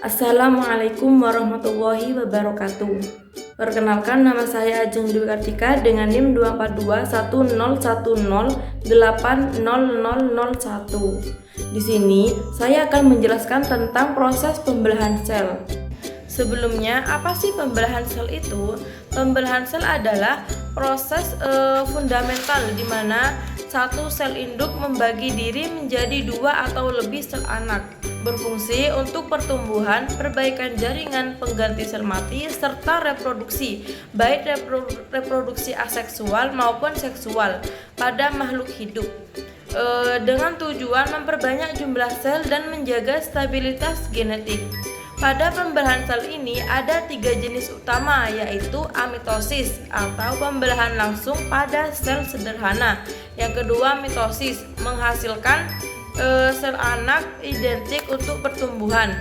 Assalamualaikum warahmatullahi wabarakatuh. Perkenalkan, nama saya Ajeng Dwi Kartika dengan NIM 24210108001. Di sini saya akan menjelaskan tentang proses pembelahan sel. Sebelumnya, apa sih pembelahan sel itu? Pembelahan sel adalah proses fundamental di mana satu sel induk membagi diri menjadi dua atau lebih sel anak, berfungsi untuk pertumbuhan, perbaikan jaringan, pengganti sel mati, serta reproduksi, baik reproduksi aseksual maupun seksual pada makhluk hidup, dengan tujuan memperbanyak jumlah sel dan menjaga stabilitas genetik. Pada pembelahan sel ini ada 3 jenis utama, yaitu amitosis atau pembelahan langsung pada sel sederhana. Yang kedua, mitosis, menghasilkan sel anak identik untuk pertumbuhan.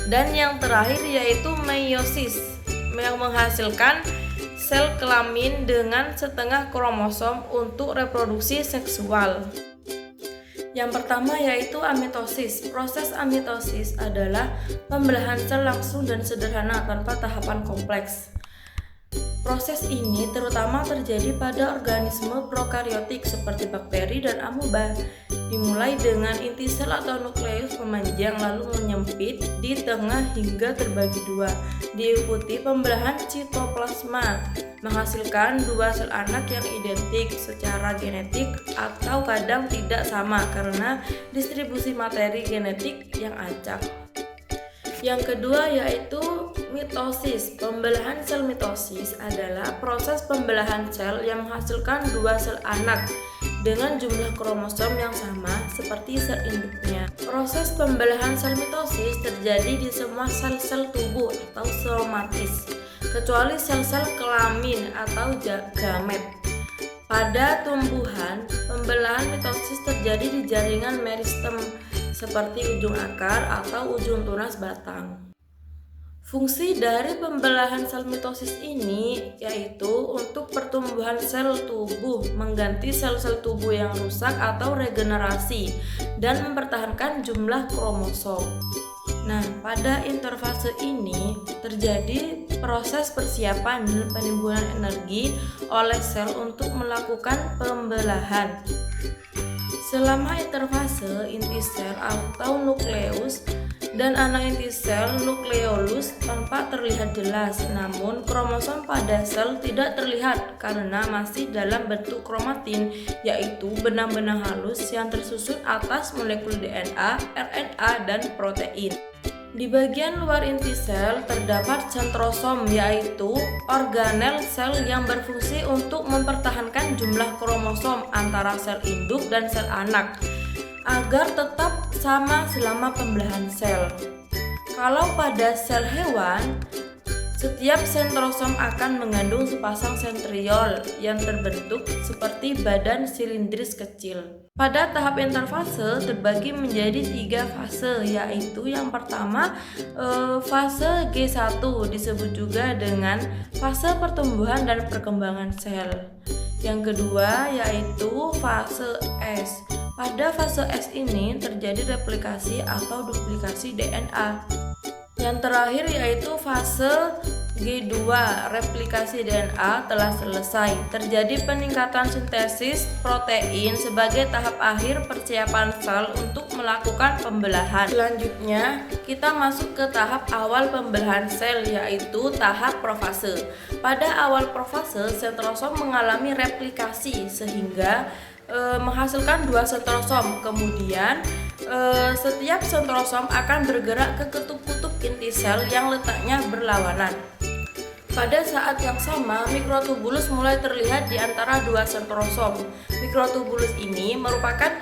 Dan yang terakhir yaitu meiosis, yang menghasilkan sel kelamin dengan setengah kromosom untuk reproduksi seksual. Yang pertama yaitu amitosis. Proses amitosis adalah pembelahan sel langsung dan sederhana tanpa tahapan kompleks. Proses ini terutama terjadi pada organisme prokariotik seperti bakteri dan amoeba. Dimulai dengan inti sel atau nukleus memanjang lalu menyempit di tengah hingga terbagi dua. Diikuti pembelahan sitoplasma, menghasilkan dua sel anak yang identik secara genetik atau kadang tidak sama karena distribusi materi genetik yang acak. Yang kedua yaitu mitosis. Pembelahan sel mitosis adalah proses pembelahan sel yang menghasilkan dua sel anak dengan jumlah kromosom yang sama seperti sel induknya. Proses pembelahan sel mitosis terjadi di semua sel-sel tubuh atau somatis, kecuali sel-sel kelamin atau gamet. Pada tumbuhan, pembelahan mitosis terjadi di jaringan meristem seperti ujung akar atau ujung tunas batang. Fungsi dari pembelahan sel mitosis ini yaitu untuk pertumbuhan sel tubuh, mengganti sel-sel tubuh yang rusak atau regenerasi, dan mempertahankan jumlah kromosom. Nah, pada interfase ini terjadi proses persiapan dan penimbunan energi oleh sel untuk melakukan pembelahan. Selama interfase, inti sel atau nukleus dan anak inti sel nukleolus tampak terlihat jelas, namun kromosom pada sel tidak terlihat karena masih dalam bentuk kromatin, yaitu benang-benang halus yang tersusun atas molekul DNA, RNA, dan protein. Di bagian luar inti sel terdapat sentrosom, yaitu organel sel yang berfungsi untuk mempertahankan jumlah kromosom antara sel induk dan sel anak agar tetap sama selama pembelahan sel. Kalau pada sel hewan, setiap sentrosom akan mengandung sepasang sentriol yang terbentuk seperti badan silindris kecil. Pada tahap interfase terbagi menjadi 3 fase, yaitu yang pertama fase G1 disebut juga dengan fase pertumbuhan dan perkembangan sel. Yang kedua yaitu fase S. Pada fase S ini terjadi replikasi atau duplikasi DNA. Yang terakhir yaitu fase G2, replikasi DNA telah selesai. Terjadi peningkatan sintesis protein sebagai tahap akhir persiapan sel untuk melakukan pembelahan. Selanjutnya, kita masuk ke tahap awal pembelahan sel yaitu tahap profase. Pada awal profase, sentrosom mengalami replikasi sehingga menghasilkan 2 sentrosom. Kemudian setiap sentrosom akan bergerak ke kutub-kutub inti sel yang letaknya berlawanan. Pada saat yang sama, mikrotubulus mulai terlihat di antara 2 sentrosom. Mikrotubulus ini merupakan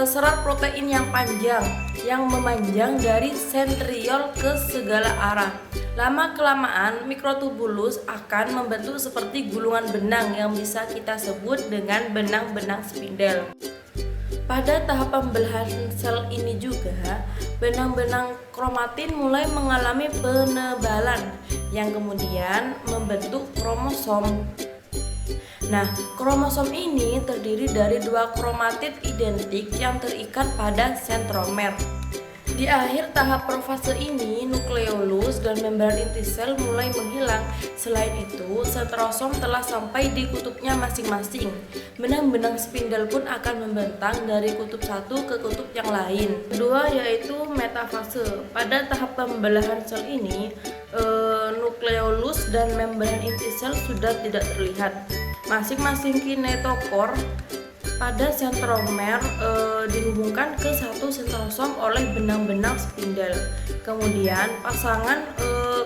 serat protein yang panjang yang memanjang dari sentriol ke segala arah. Lama-kelamaan, mikrotubulus akan membentuk seperti gulungan benang yang bisa kita sebut dengan benang-benang spindel. Pada tahap pembelahan sel ini juga, benang-benang kromatin mulai mengalami penebalan yang kemudian membentuk kromosom. Nah, kromosom ini terdiri dari 2 kromatid identik yang terikat pada sentromer. Di akhir tahap profase ini, nukleolus dan membran inti sel mulai menghilang. Selain itu, sentrosom telah sampai di kutubnya masing-masing. Benang-benang spindel pun akan membentang dari kutub satu ke kutub yang lain. Kedua yaitu metafase. Pada tahap pembelahan sel ini, nukleolus dan membran inti sel sudah tidak terlihat. Masing-masing kinetokor pada sentromer dihubungkan ke satu sentrosom oleh benang-benang spindel. Kemudian pasangan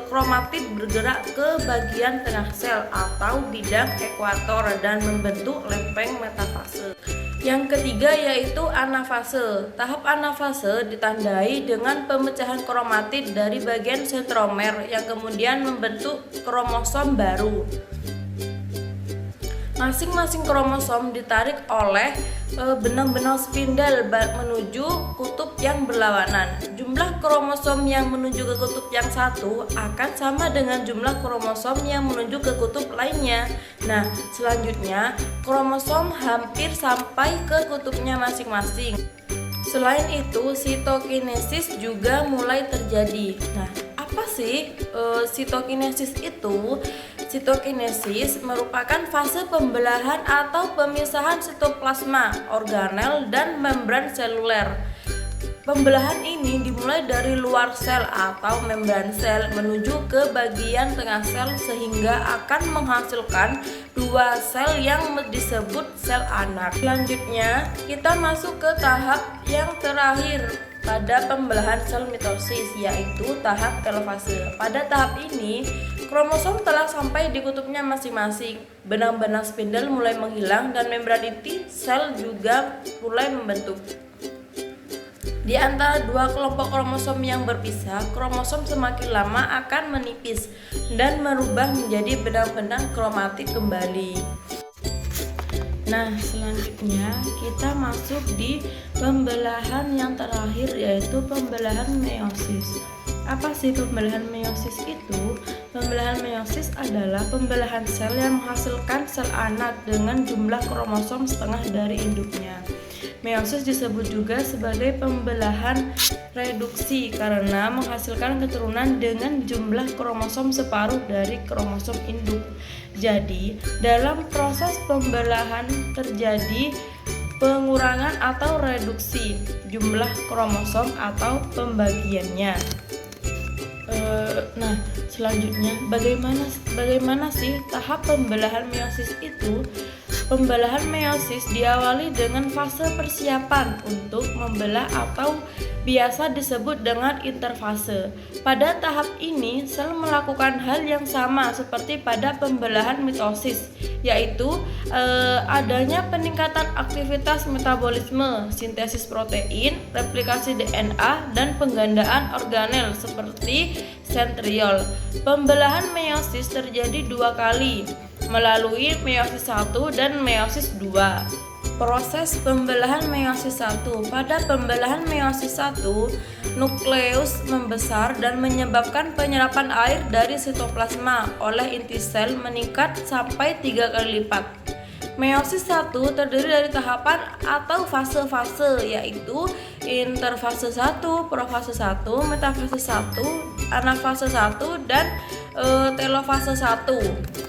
kromatid bergerak ke bagian tengah sel atau bidang ekuator dan membentuk lempeng metafase. Yang ketiga yaitu anafase. Tahap anafase ditandai dengan pemecahan kromatid dari bagian sentromer yang kemudian membentuk kromosom baru. Masing-masing kromosom ditarik oleh benang-benang spindel menuju kutub yang berlawanan. Jumlah kromosom yang menuju ke kutub yang satu akan sama dengan jumlah kromosom yang menuju ke kutub lainnya. Nah, selanjutnya kromosom hampir sampai ke kutubnya masing-masing. Selain itu, sitokinesis juga mulai terjadi. Nah, apa sih sitokinesis itu? Sitokinesis merupakan fase pembelahan atau pemisahan sitoplasma, organel, dan membran seluler. Pembelahan ini dimulai dari luar sel atau membran sel menuju ke bagian tengah sel sehingga akan menghasilkan dua sel yang disebut sel anak. Selanjutnya, kita masuk ke tahap yang terakhir pada pembelahan sel mitosis, yaitu tahap telofase. Pada tahap ini, kromosom telah sampai di kutubnya masing-masing. Benang-benang spindel mulai menghilang dan membran inti sel juga mulai membentuk. Di antara dua kelompok kromosom yang berpisah, kromosom semakin lama akan menipis dan merubah menjadi benang-benang kromatik kembali. Nah, selanjutnya kita masuk di pembelahan yang terakhir, yaitu pembelahan meiosis. Apa sih pembelahan meiosis itu? Pembelahan meiosis adalah pembelahan sel yang menghasilkan sel anak dengan jumlah kromosom setengah dari induknya. Meiosis disebut juga sebagai pembelahan reduksi karena menghasilkan keturunan dengan jumlah kromosom separuh dari kromosom induk. Jadi, dalam proses pembelahan terjadi pengurangan atau reduksi jumlah kromosom atau pembagiannya. Nah, selanjutnya bagaimana sih tahap pembelahan meiosis itu? Pembelahan meiosis diawali dengan fase persiapan untuk membelah atau biasa disebut dengan interfase. Pada tahap ini, sel melakukan hal yang sama seperti pada pembelahan mitosis, yaitu adanya peningkatan aktivitas metabolisme, sintesis protein, replikasi DNA, dan penggandaan organel seperti sentriol. Pembelahan meiosis terjadi dua kali, melalui meiosis 1 dan meiosis 2. Proses pembelahan meiosis 1. Pada pembelahan meiosis 1, nukleus membesar dan menyebabkan penyerapan air dari sitoplasma oleh inti sel meningkat sampai 3 kali lipat. Meiosis 1 terdiri dari tahapan atau fase-fase, yaitu interfase 1, profase 1, metafase 1, anafase 1, dan telofase 1.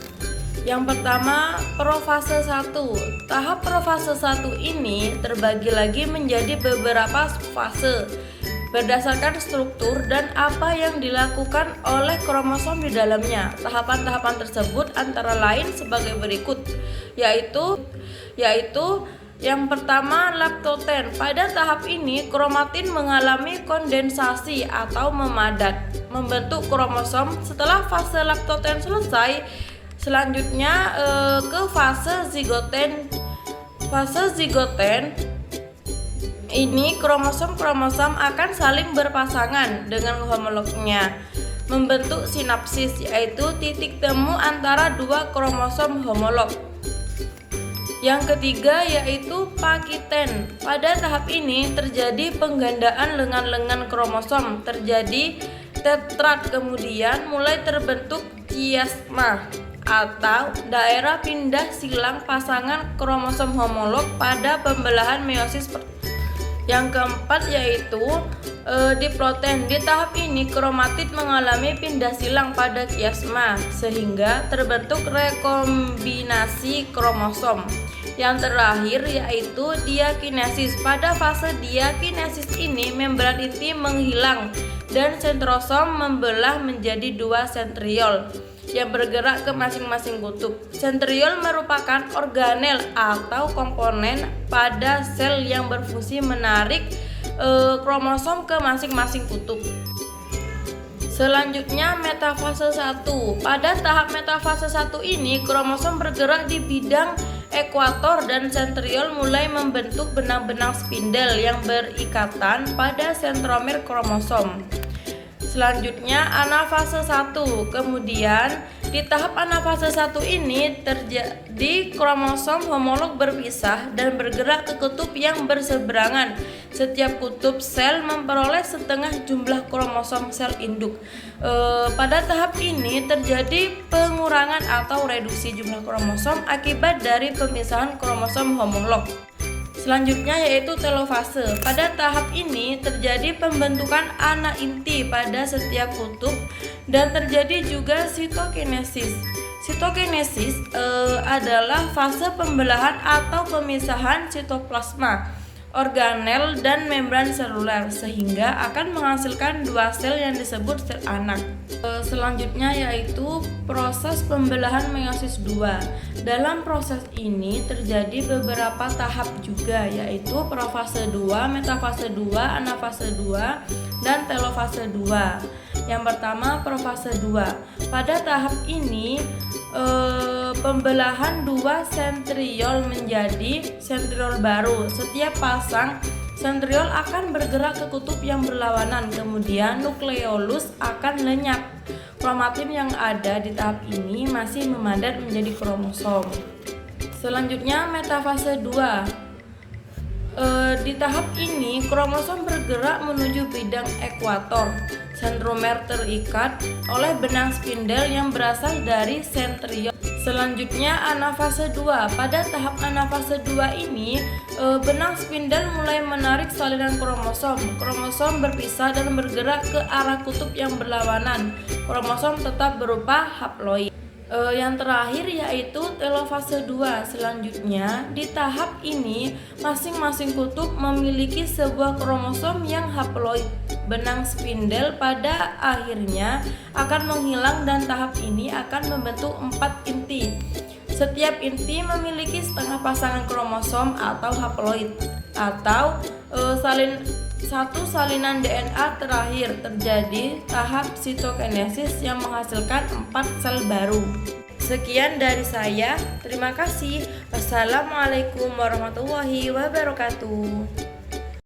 Yang pertama, profase 1. Tahap profase 1 ini terbagi lagi menjadi beberapa fase berdasarkan struktur dan apa yang dilakukan oleh kromosom di dalamnya. Tahapan-tahapan tersebut antara lain sebagai berikut, yaitu yang pertama, laptoten. Pada tahap ini, kromatin mengalami kondensasi atau memadat, membentuk kromosom. Setelah fase laptoten selesai, selanjutnya ke fase zigoten. Fase zigoten ini kromosom-kromosom akan saling berpasangan dengan homolognya, membentuk sinapsis, yaitu titik temu antara dua kromosom homolog. Yang ketiga yaitu pakiten. Pada tahap ini terjadi penggandaan lengan-lengan kromosom, terjadi tetrad, kemudian mulai terbentuk kiasma atau daerah pindah silang pasangan kromosom homolog pada pembelahan meiosis. Yang keempat yaitu diploiden. Di tahap ini kromatid mengalami pindah silang pada kiasma sehingga terbentuk rekombinasi kromosom. Yang terakhir yaitu diakinesis. Pada fase diakinesis ini membran inti menghilang dan sentrosom membelah menjadi dua sentriol yang bergerak ke masing-masing kutub. Sentriol merupakan organel atau komponen pada sel yang berfungsi menarik kromosom ke masing-masing kutub. Selanjutnya metafase 1. Pada tahap metafase 1 ini kromosom bergerak di bidang ekuator dan sentriol mulai membentuk benang-benang spindel yang berikatan pada sentromer kromosom. Selanjutnya anafase 1. Kemudian di tahap anafase 1 ini terjadi kromosom homolog berpisah dan bergerak ke kutub yang berseberangan. Setiap kutub sel memperoleh setengah jumlah kromosom sel induk. Pada tahap ini terjadi pengurangan atau reduksi jumlah kromosom akibat dari pemisahan kromosom homolog. Selanjutnya yaitu telofase. Pada tahap ini terjadi pembentukan ana inti pada setiap kutub dan terjadi juga sitokinesis. Sitokinesis adalah fase pembelahan atau pemisahan sitoplasma, organel dan membran seluler sehingga akan menghasilkan dua sel yang disebut sel anak. Selanjutnya yaitu proses pembelahan meiosis 2. Dalam proses ini terjadi beberapa tahap juga, yaitu profase 2, metafase 2, anafase 2, dan telofase 2. Yang pertama profase 2. Pada tahap ini pembelahan dua sentriol menjadi sentriol baru. Setiap pasang sentriol akan bergerak ke kutub yang berlawanan, kemudian nukleolus akan lenyap. Kromatin yang ada di tahap ini masih memadat menjadi kromosom. Selanjutnya metafase 2. Di tahap ini kromosom bergerak menuju bidang ekuator. Sentromer terikat oleh benang spindel yang berasal dari sentriol. Selanjutnya anafase 2. Pada tahap anafase 2 ini benang spindel mulai menarik salinan kromosom. Kromosom berpisah dan bergerak ke arah kutub yang berlawanan. Kromosom tetap berupa haploid. Yang terakhir yaitu telofase 2. Selanjutnya di tahap ini masing-masing kutub memiliki sebuah kromosom yang haploid. Benang spindel pada akhirnya akan menghilang dan tahap ini akan membentuk 4 inti. Setiap inti memiliki setengah pasangan kromosom atau haploid atau satu salinan DNA. Terakhir terjadi tahap sitokinesis yang menghasilkan 4 sel baru. Sekian dari saya, terima kasih. Wassalamualaikum warahmatullahi wabarakatuh.